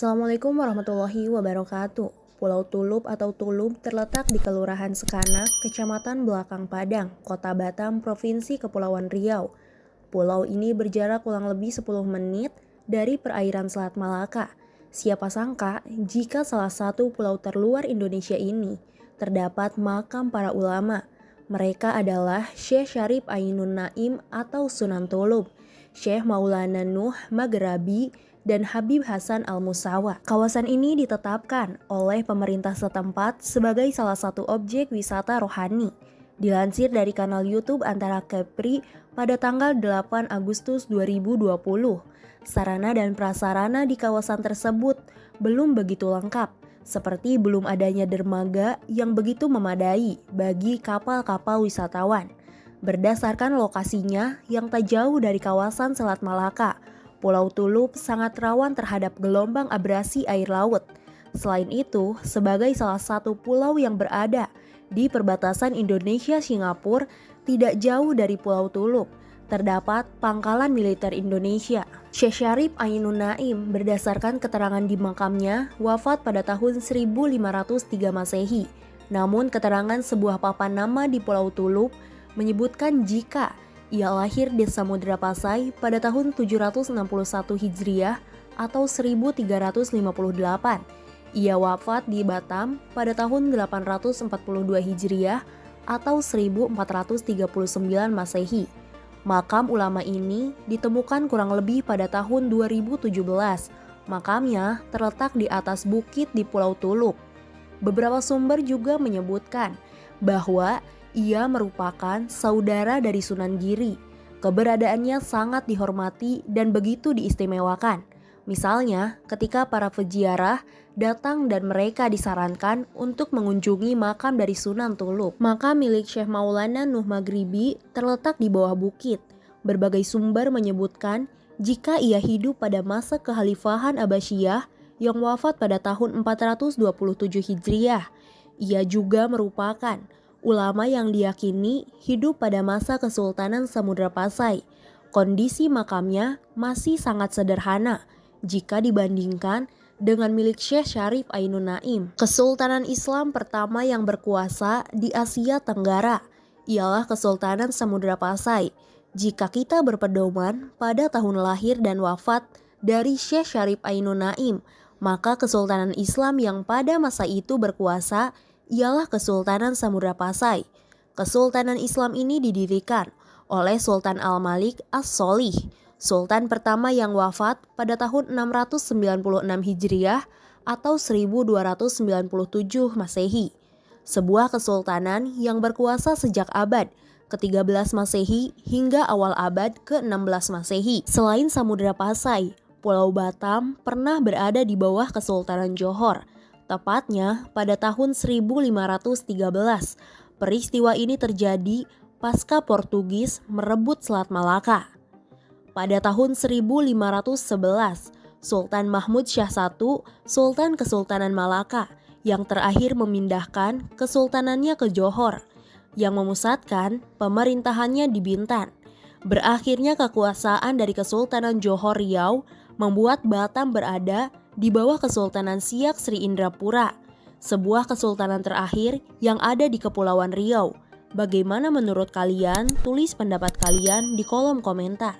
Assalamualaikum warahmatullahi wabarakatuh. Pulau Tulup atau Tulub terletak di Kelurahan Sekanak, Kecamatan Belakang Padang, Kota Batam, Provinsi Kepulauan Riau. Pulau ini berjarak kurang lebih 10 menit dari perairan Selat Malaka. Siapa sangka jika salah satu pulau terluar Indonesia ini terdapat makam para ulama. Mereka adalah Syekh Syarif Ainun Naim atau Sunan Tulub, Syekh Maulana Nuh Maghrabi, dan Habib Hasan Al-Musawa. Kawasan ini ditetapkan oleh pemerintah setempat sebagai salah satu objek wisata rohani. Dilansir dari kanal YouTube Antara Kepri pada tanggal 8 Agustus 2020, sarana dan prasarana di kawasan tersebut belum begitu lengkap, seperti belum adanya dermaga yang begitu memadai bagi kapal-kapal wisatawan. Berdasarkan lokasinya yang tak jauh dari kawasan Selat Malaka, Pulau Tulub sangat rawan terhadap gelombang abrasi air laut. Selain itu, sebagai salah satu pulau yang berada di perbatasan Indonesia-Singapura, tidak jauh dari Pulau Tulub, terdapat pangkalan militer Indonesia. Syekh Syarif Ainun Naim berdasarkan keterangan di makamnya wafat pada tahun 1503 Masehi. Namun keterangan sebuah papan nama di Pulau Tulub menyebutkan jika ia lahir di Samudra Pasai pada tahun 761 Hijriah atau 1358. Ia wafat di Batam pada tahun 842 Hijriah atau 1439 Masehi. Makam ulama ini ditemukan kurang lebih pada tahun 2017. Makamnya terletak di atas bukit di Pulau Tulub. Beberapa sumber juga menyebutkan bahwa ia merupakan saudara dari Sunan Giri. Keberadaannya sangat dihormati dan begitu diistimewakan. Misalnya, ketika para peziarah datang dan mereka disarankan untuk mengunjungi makam dari Sunan Tulub. Makam milik Syekh Maulana Nuh Maghribi terletak di bawah bukit. Berbagai sumber menyebutkan jika ia hidup pada masa kekhalifahan Abbasiyah yang wafat pada tahun 427 Hijriah. Ia juga merupakan ulama yang diyakini hidup pada masa Kesultanan Samudra Pasai. Kondisi makamnya masih sangat sederhana jika dibandingkan dengan milik Syekh Syarif Ainun Naim. Kesultanan Islam pertama yang berkuasa di Asia Tenggara ialah Kesultanan Samudra Pasai. Jika kita berpedoman pada tahun lahir dan wafat dari Syekh Syarif Ainun Naim, maka Kesultanan Islam yang pada masa itu berkuasa ialah Kesultanan Samudra Pasai. Kesultanan Islam ini didirikan oleh Sultan Al-Malik As-Solih, sultan pertama yang wafat pada tahun 696 Hijriah atau 1297 Masehi. Sebuah kesultanan yang berkuasa sejak abad ke-13 Masehi hingga awal abad ke-16 Masehi. Selain Samudra Pasai, Pulau Batam pernah berada di bawah Kesultanan Johor. Tepatnya pada tahun 1513, peristiwa ini terjadi pasca Portugis merebut Selat Malaka. Pada tahun 1511, Sultan Mahmud Syah I, Sultan Kesultanan Malaka, yang terakhir memindahkan kesultanannya ke Johor, yang memusatkan pemerintahannya di Bintan. Berakhirnya kekuasaan dari Kesultanan Johor Riau membuat Batam berada di bawah Kesultanan Siak Sri Indrapura, sebuah kesultanan terakhir yang ada di Kepulauan Riau. Bagaimana menurut kalian? Tulis pendapat kalian di kolom komentar.